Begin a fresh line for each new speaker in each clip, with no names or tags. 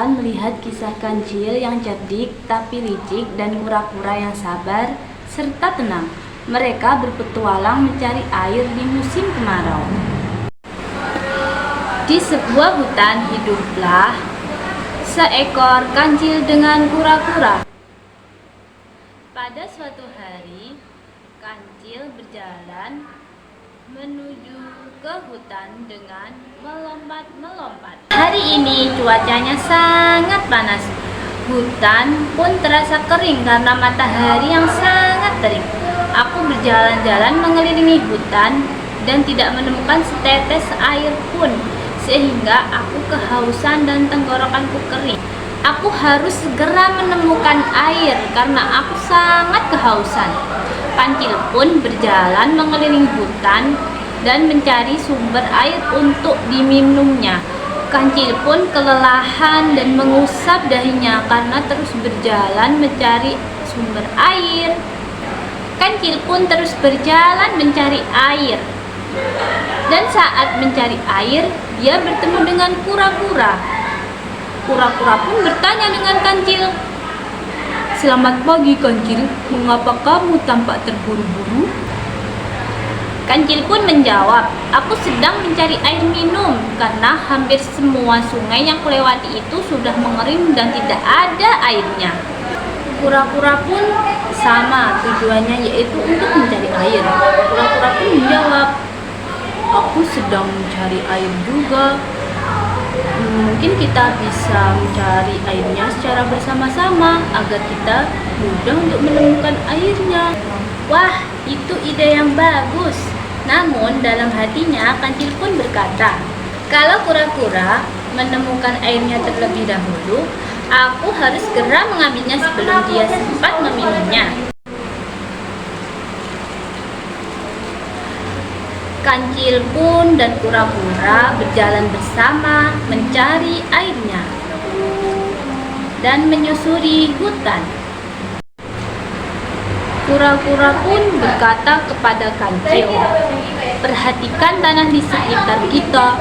akan melihat kisah kancil yang cerdik tapi licik dan kura-kura yang sabar serta tenang. Mereka berpetualang mencari air di musim kemarau. Di sebuah hutan hiduplah seekor kancil dengan kura-kura. Pada suatu hari, kancil berjalan menuju ke hutan dengan melompat-melompat. Hari ini cuacanya sangat panas. Hutan pun terasa kering karena matahari yang sangat terik. Aku berjalan-jalan mengelilingi hutan dan tidak menemukan setetes air pun, sehingga aku kehausan dan tenggorokanku kering. Aku harus segera menemukan air karena aku sangat kehausan. Kancil pun berjalan mengelilingi hutan dan mencari sumber air untuk diminumnya. Kancil pun kelelahan dan mengusap dahinya karena terus berjalan mencari sumber air. Kancil pun terus berjalan mencari air. Dan saat mencari air, dia bertemu dengan kura-kura. Kura-kura pun bertanya dengan kancil, "Selamat pagi kancil, mengapa kamu tampak terburu-buru?" Kancil pun menjawab, "Aku sedang mencari air minum karena hampir semua sungai yang kulewati itu sudah mengering dan tidak ada airnya." Kura-kura pun sama tujuannya, yaitu untuk mencari air. Kura-kura pun menjawab, "Aku sedang mencari air juga. Mungkin kita bisa mencari airnya secara bersama-sama agar kita mudah untuk menemukan airnya." Wah, itu ide yang bagus. Namun dalam hatinya kancil pun berkata, "Kalau kura-kura menemukan airnya terlebih dahulu, aku harus segera mengambilnya sebelum dia sempat meminumnya." Kancil pun dan kura-kura berjalan bersama mencari airnya dan menyusuri hutan. Kura-kura pun berkata kepada kancil, "Perhatikan tanah di sekitar kita.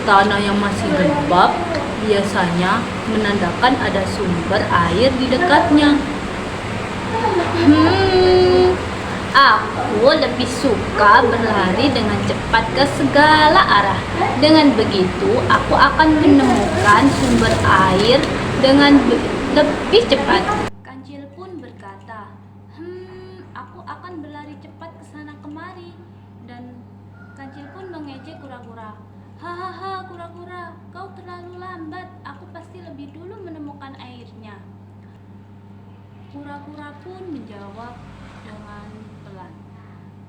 Tanah yang masih lembab biasanya menandakan ada sumber air di dekatnya. Aku lebih suka berlari dengan cepat ke segala arah. Dengan begitu, aku akan menemukan sumber air dengan lebih cepat." Kancil pun berkata, "Aku akan berlari cepat ke sana kemari." Dan kancil pun mengejek kura-kura, "Hahaha kura-kura, kau terlalu lambat. Aku pasti lebih dulu menemukan airnya." Kura-kura pun menjawab dengan pelan,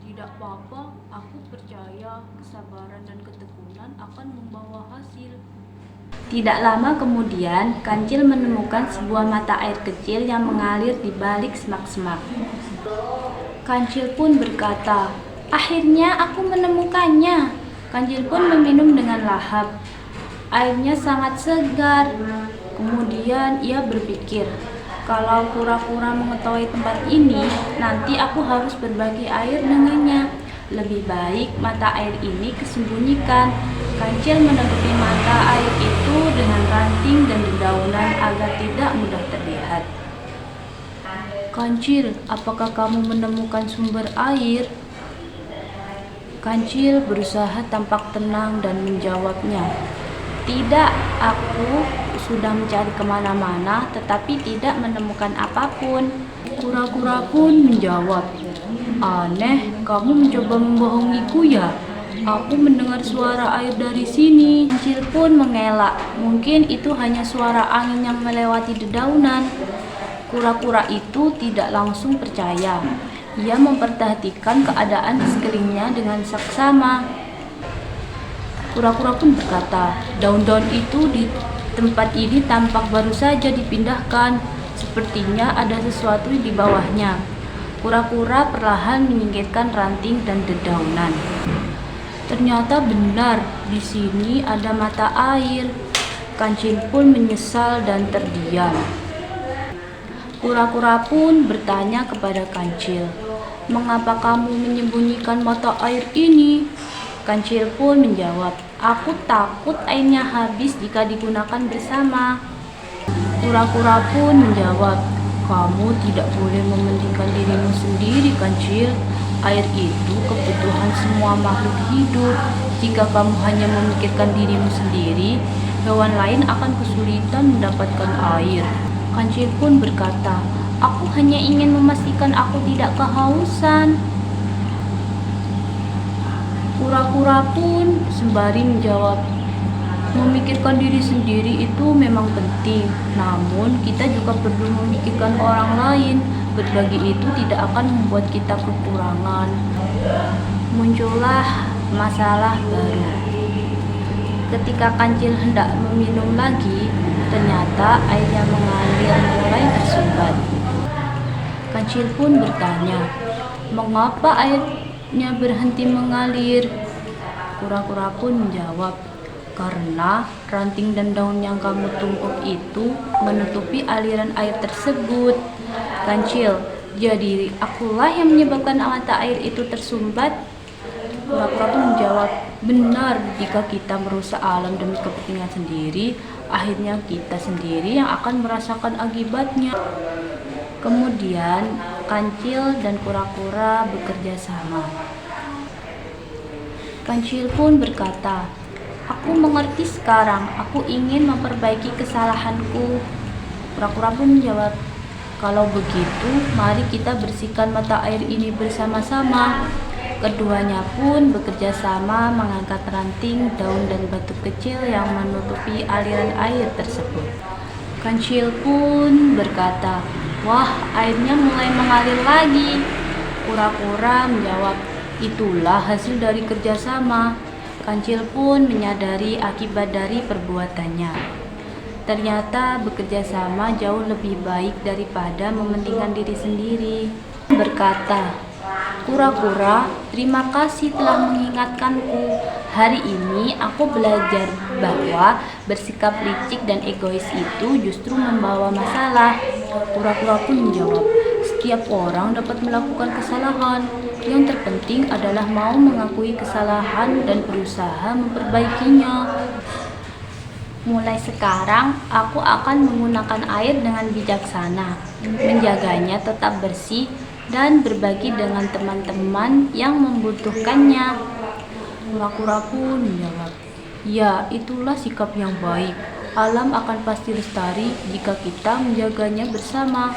"Tidak apa-apa, aku percaya kesabaran dan ketekunan akan membawa hasil." Tidak lama kemudian, kancil menemukan sebuah mata air kecil yang mengalir di balik semak-semak. Kancil pun berkata, "Akhirnya aku menemukannya." Kancil pun meminum dengan lahap. Airnya sangat segar. Kemudian ia berpikir, "Kalau kura-kura mengetahui tempat ini, nanti aku harus berbagi air dengannya. Lebih baik mata air ini kesembunyikan." Kancil menutupi mata air itu dengan ranting dan dedaunan agar tidak mudah terlihat. "Kancil, apakah kamu menemukan sumber air?" Kancil berusaha tampak tenang dan menjawabnya, "Tidak, aku sudah mencari kemana-mana tetapi tidak menemukan apapun." Kura-kura pun menjawab, "Aneh, kamu mencoba membohongiku ya? Aku mendengar suara air dari sini." Kancil pun mengelak, "Mungkin itu hanya suara angin yang melewati dedaunan." Kura-kura itu tidak langsung percaya. Ia memperhatikan keadaan di sekelilingnya dengan saksama. Kura-kura pun berkata, "Daun-daun itu di tempat ini tampak baru saja dipindahkan. Sepertinya ada sesuatu di bawahnya." Kura-kura perlahan menyingkirkan ranting dan dedaunan. Ternyata benar, di sini ada mata air. Kancil pun menyesal dan terdiam. Kura-kura pun bertanya kepada kancil, "Mengapa kamu menyembunyikan mata air ini?" Kancil pun menjawab, "Aku takut airnya habis jika digunakan bersama." Kura-kura pun menjawab, "Kamu tidak boleh mementingkan dirimu sendiri, Kancil. Air itu kebutuhan semua makhluk hidup. Jika kamu hanya memikirkan dirimu sendiri, hewan lain akan kesulitan mendapatkan air." Kancil pun berkata, "Aku hanya ingin memastikan aku tidak kehausan." Kura-kura pun sembari menjawab, "Memikirkan diri sendiri itu memang penting, namun kita juga perlu memikirkan orang lain. Berbagi itu tidak akan membuat kita kekurangan." Muncullah masalah baru. Ketika Kancil hendak meminum lagi, ternyata air yang mengalir mulai tersumbat. Kancil pun bertanya, "Mengapa airnya berhenti mengalir?" Kura-kura pun menjawab, "Karena ranting dan daun yang kamu tumpuk itu menutupi aliran air tersebut." Kancil, "Jadi akulah yang menyebabkan mata air itu tersumbat?" Kura-kura pun menjawab, "Benar, jika kita merusak alam demi kepentingan sendiri, akhirnya kita sendiri yang akan merasakan akibatnya." Kemudian Kancil dan kura-kura bekerja sama. Kancil pun berkata, "Aku mengerti sekarang, aku ingin memperbaiki kesalahanku." Kura-kura pun menjawab, "Kalau begitu, mari kita bersihkan mata air ini bersama-sama." Keduanya pun bekerja sama mengangkat ranting, daun, dan batu kecil yang menutupi aliran air tersebut. Kancil pun berkata, "Wah, airnya mulai mengalir lagi." Kura-kura menjawab, "Itulah hasil dari kerjasama." Kancil pun menyadari akibat dari perbuatannya. Ternyata bekerja sama jauh lebih baik daripada mementingkan diri sendiri. Berkata, "Kura-kura, terima kasih telah mengingatkanku. Hari ini aku belajar bahwa bersikap licik dan egois itu justru membawa masalah." Kura-kura pun menjawab, "Setiap orang dapat melakukan kesalahan. Yang terpenting adalah mau mengakui kesalahan dan berusaha memperbaikinya. Mulai sekarang, aku akan menggunakan air dengan bijaksana, menjaganya tetap bersih, dan berbagi dengan teman-teman yang membutuhkannya." Kura-kura pun menjawab, "Ya, itulah sikap yang baik. Alam akan pasti lestari jika kita menjaganya bersama."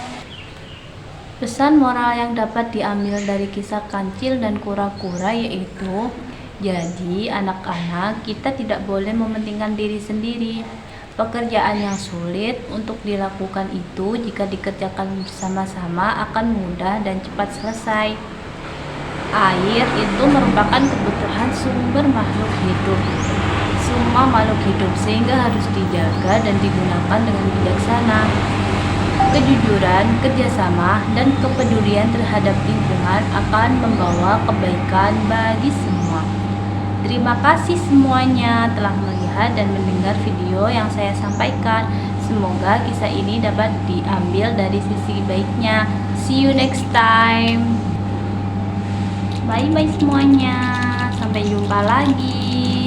Pesan moral yang dapat diambil dari kisah Kancil dan kura-kura yaitu, jadi anak-anak, kita tidak boleh mementingkan diri sendiri. Pekerjaan yang sulit untuk dilakukan itu jika dikerjakan bersama-sama akan mudah dan cepat selesai. Air itu merupakan kebutuhan sumber makhluk hidup. Semua makhluk hidup sehingga harus dijaga dan digunakan dengan bijaksana. Kejujuran, kerjasama, dan kepedulian terhadap lingkungan akan membawa kebaikan bagi semua. Terima kasih semuanya telah melihat dan mendengar video yang saya sampaikan. Semoga kisah ini dapat diambil dari sisi baiknya. See you next time. Bye-bye semuanya. Sampai jumpa lagi.